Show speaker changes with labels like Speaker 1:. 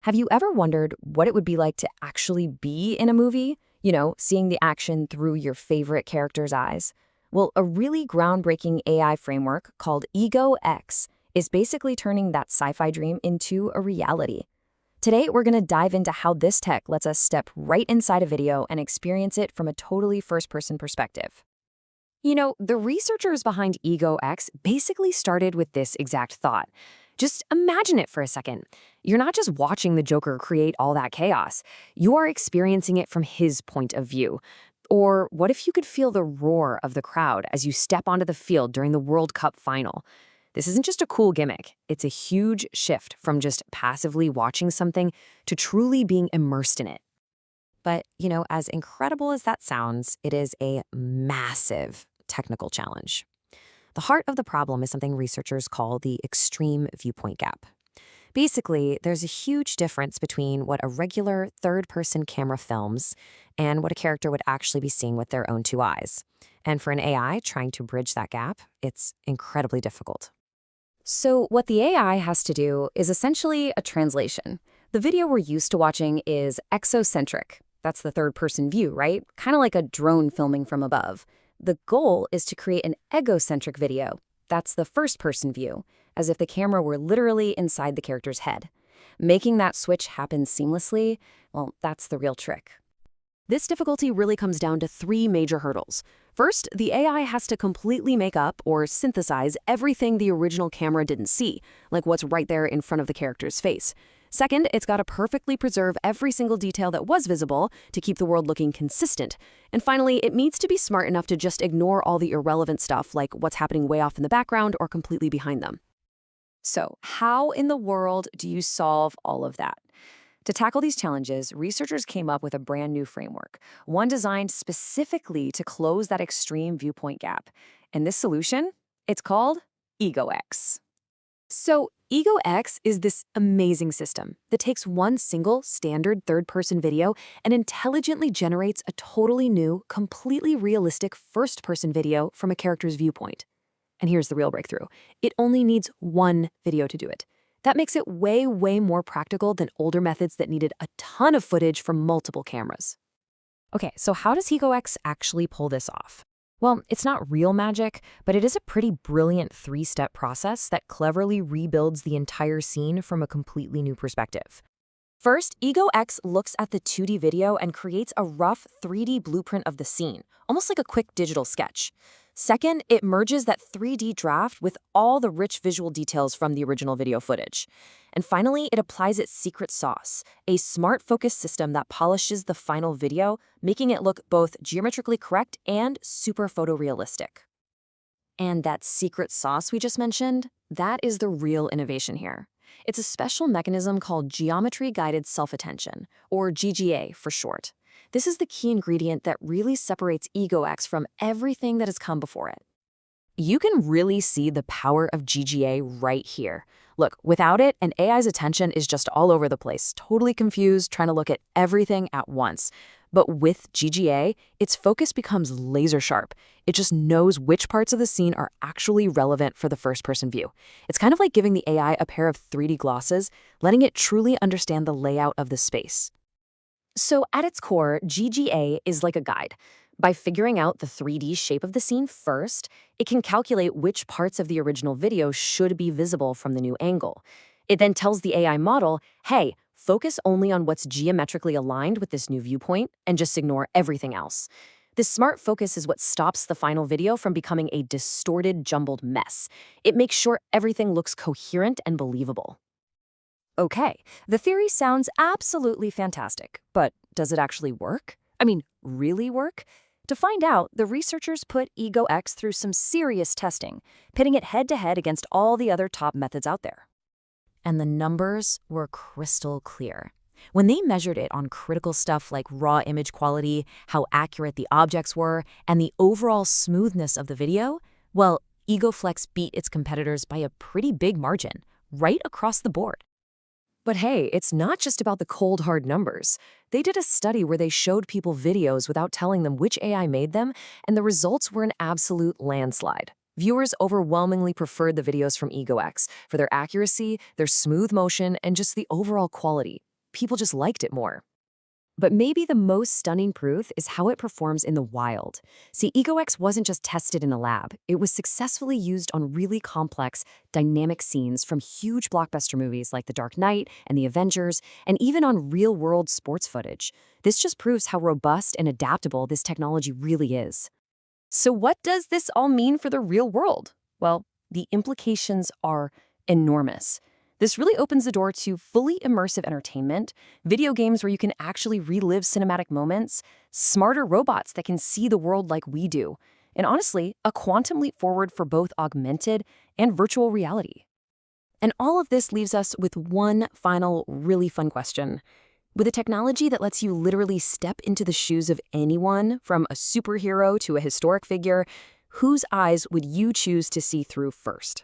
Speaker 1: Have you ever wondered what it would be like to actually be in a movie? Seeing the action through your favorite character's eyes? Well, a really groundbreaking AI framework called EgoX is basically turning that sci-fi dream into a reality. Today, we're going to dive into how this tech lets us step right inside a video and experience it from a totally first-person perspective. The researchers behind EgoX basically started with this exact thought. Just imagine it for a second. You're not just watching the Joker create all that chaos. You are experiencing it from his point of view. Or what if you could feel the roar of the crowd as you step onto the field during the World Cup final? This isn't just a cool gimmick. It's a huge shift from just passively watching something to truly being immersed in it. But, as incredible as that sounds, it is a massive technical challenge. The heart of the problem is something researchers call the extreme viewpoint gap. Basically, there's a huge difference between what a regular third-person camera films and what a character would actually be seeing with their own two eyes. And for an AI trying to bridge that gap, it's incredibly difficult. So what the AI has to do is essentially a translation. The video we're used to watching is exocentric. That's the third-person view, right? Kind of like a drone filming from above. The goal is to create an egocentric video. That's the first-person view, as if the camera were literally inside the character's head. Making that switch happen seamlessly, well, that's the real trick. This difficulty really comes down to three major hurdles. First, the AI has to completely make up or synthesize everything the original camera didn't see, like what's right there in front of the character's face. Second, it's got to perfectly preserve every single detail that was visible to keep the world looking consistent. And finally, it needs to be smart enough to just ignore all the irrelevant stuff like what's happening way off in the background or completely behind them. So, how in the world do you solve all of that? To tackle these challenges, researchers came up with a brand new framework, one designed specifically to close that extreme viewpoint gap. And this solution, it's called EgoX. So EgoX is this amazing system that takes one single standard third-person video and intelligently generates a totally new, completely realistic first-person video from a character's viewpoint. And here's the real breakthrough. It only needs one video to do it. That makes it way, way more practical than older methods that needed a ton of footage from multiple cameras. Okay, so how does EgoX actually pull this off? Well, it's not real magic, but it is a pretty brilliant three-step process that cleverly rebuilds the entire scene from a completely new perspective. First, EgoX looks at the 2D video and creates a rough 3D blueprint of the scene, almost like a quick digital sketch. Second, it merges that 3D draft with all the rich visual details from the original video footage. And finally, it applies its secret sauce, a smart focus system that polishes the final video, making it look both geometrically correct and super photorealistic. And that secret sauce we just mentioned, that is the real innovation here. It's a special mechanism called geometry-guided self-attention, or GGA for short. This is the key ingredient that really separates EgoX from everything that has come before it. You can really see the power of GGA right here. Look, without it, an AI's attention is just all over the place, totally confused, trying to look at everything at once. But with GGA, its focus becomes laser sharp. It just knows which parts of the scene are actually relevant for the first-person view. It's kind of like giving the AI a pair of 3D glasses, letting it truly understand the layout of the space. So at its core, GGA is like a guide. By figuring out the 3D shape of the scene first, it can calculate which parts of the original video should be visible from the new angle. It then tells the AI model, hey, focus only on what's geometrically aligned with this new viewpoint and just ignore everything else. This smart focus is what stops the final video from becoming a distorted, jumbled mess. It makes sure everything looks coherent and believable. Okay, the theory sounds absolutely fantastic, but does it actually work? I mean, really work? To find out, the researchers put EgoX through some serious testing, pitting it head-to-head against all the other top methods out there. And the numbers were crystal clear. When they measured it on critical stuff like raw image quality, how accurate the objects were, and the overall smoothness of the video, well, EgoFlex beat its competitors by a pretty big margin, right across the board. But hey, it's not just about the cold, hard numbers. They did a study where they showed people videos without telling them which AI made them, and the results were an absolute landslide. Viewers overwhelmingly preferred the videos from EgoX for their accuracy, their smooth motion, and just the overall quality. people just liked it more. But maybe the most stunning proof is how it performs in the wild. See, EgoX wasn't just tested in a lab. It was successfully used on really complex, dynamic scenes from huge blockbuster movies like The Dark Knight and The Avengers, and even on real-world sports footage. This just proves how robust and adaptable this technology really is. So what does this all mean for the real world? Well, the implications are enormous. This really opens the door to fully immersive entertainment, video games where you can actually relive cinematic moments, smarter robots that can see the world like we do, and honestly, a quantum leap forward for both augmented and virtual reality. And all of this leaves us with one final really fun question. With a technology that lets you literally step into the shoes of anyone, from a superhero to a historic figure, whose eyes would you choose to see through first?